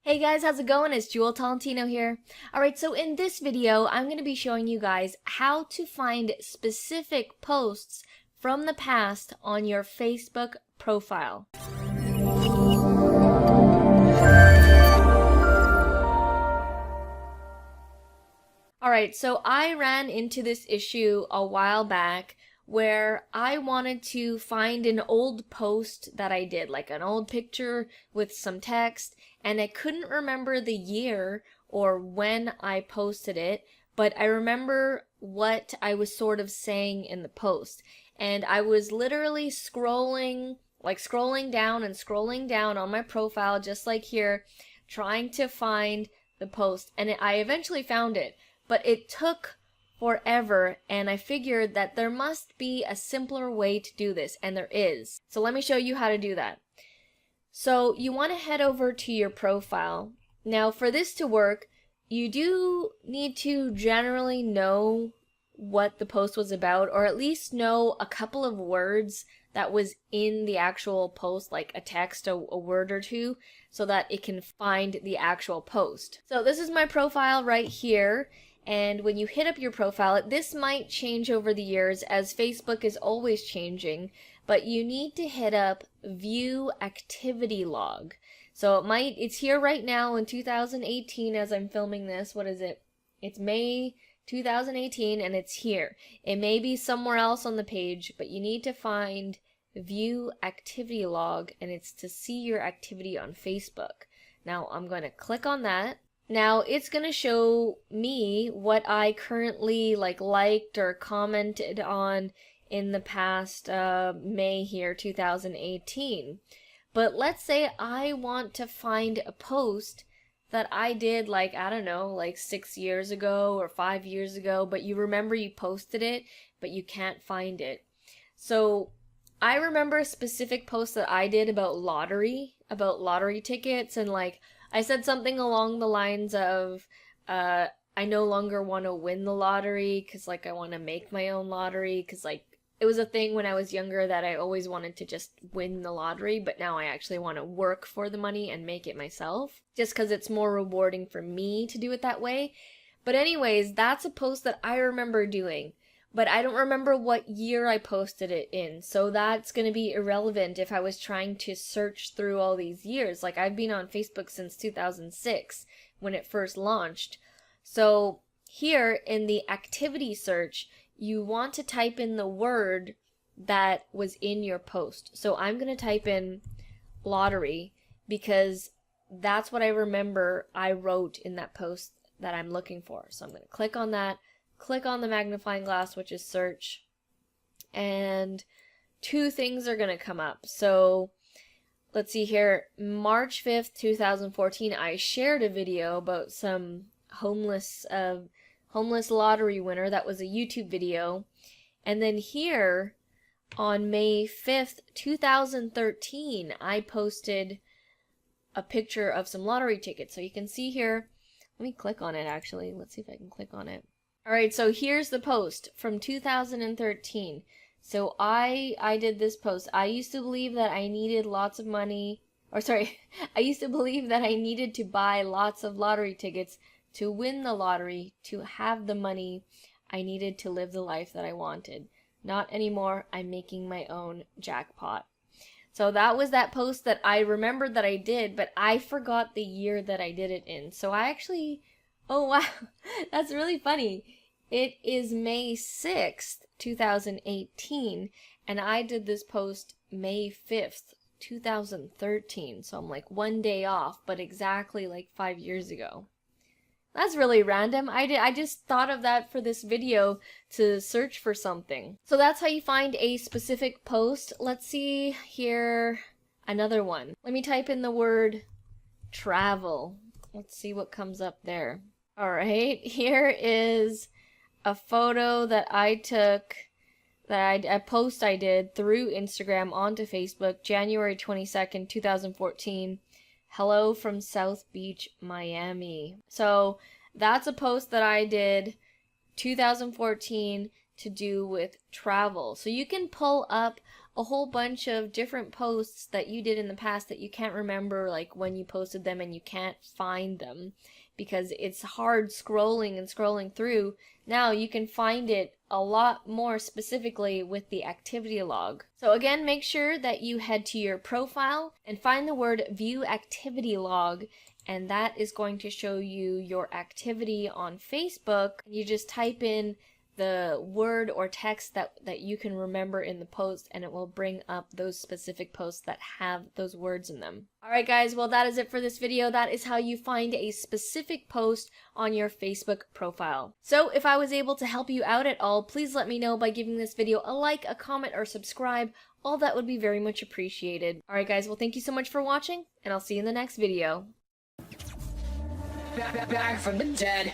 Hey guys, how's it going? It's Jewel Tolentino here. Alright, so in this video, I'm going to be showing you guys how to find specific posts from the past on your Facebook profile. Alright, so I ran into this issue a while back where I wanted to find an old post that I did, like an old picture with some text, and I couldn't remember the year or when I posted it, but I remember what I was sort of saying in the post. And I was literally scrolling down on my profile, just like here, trying to find the post, and I eventually found it, but it took forever, and I figured that there must be a simpler way to do this, and there is. So let me show you how to do that. So you want to head over to your profile. Now for this to work, you do need to generally know what the post was about, or at least know a couple of words that was in the actual post, like a text, a word or two, so that it can find the actual post. So this is my profile right here. And when you hit up your profile, this might change over the years as Facebook is always changing, but you need to hit up View Activity Log. So it's here right now in 2018 as I'm filming this. What is it? It's May 2018 and it's here. It may be somewhere else on the page, but you need to find View Activity Log, and it's to see your activity on Facebook. Now I'm going to click on that. Now it's going to show me what I currently liked or commented on in the past May here 2018. But let's say I want to find a post that I did I don't know, 6 years ago or 5 years ago, but you remember you posted it, but you can't find it. So I remember a specific post that I did about lottery tickets, and I said something along the lines of, I no longer want to win the lottery because I want to make my own lottery, because it was a thing when I was younger that I always wanted to just win the lottery, but now I actually want to work for the money and make it myself, just because it's more rewarding for me to do it that way. But anyways, that's a post that I remember doing, but I don't remember what year I posted it in, so that's going to be irrelevant if I was trying to search through all these years. I've been on Facebook since 2006 when it first launched. So here in the activity search, you want to type in the word that was in your post. So I'm going to type in lottery because that's what I remember I wrote in that post that I'm looking for. So I'm going to click on that. Click on the magnifying glass, which is search, and two things are going to come up. So let's see here, March 5th, 2014, I shared a video about some homeless lottery winner. That was a YouTube video. And then here on May 5th, 2013, I posted a picture of some lottery tickets. So you can see here, let me click on it actually. Let's see if I can click on it. Alright, so here's the post from 2013. So I did this post. I used to believe that I needed lots of money, I used to believe that I needed to buy lots of lottery tickets to win the lottery, to have the money I needed to live the life that I wanted. Not anymore, I'm making my own jackpot. So that was that post that I remembered that I did, but I forgot the year that I did it in. So I actually, oh wow, that's really funny. It is May 6th, 2018, and I did this post May 5th, 2013. So I'm one day off, but exactly 5 years ago. That's really random. I just thought of that for this video to search for something. So that's how you find a specific post. Let's see here, another one. Let me type in the word travel. Let's see what comes up there. All right, here is a photo that I took, a post I did through Instagram onto Facebook, January 22nd, 2014. Hello from South Beach, Miami. So that's a post that I did 2014 to do with travel. So you can pull up a whole bunch of different posts that you did in the past that you can't remember, like when you posted them, and you can't find them because it's hard scrolling and scrolling through. Now you can find it a lot more specifically with the activity log. So again, make sure that you head to your profile and find the word view activity log, and that is going to show you your activity on Facebook. You just type in the word or text that you can remember in the post, and it will bring up those specific posts that have those words in them. Alright guys, well that is it for this video. That is how you find a specific post on your Facebook profile. So if I was able to help you out at all, please let me know by giving this video a like, a comment, or subscribe. All that would be very much appreciated. Alright guys, well thank you so much for watching, and I'll see you in the next video. Back from the dead.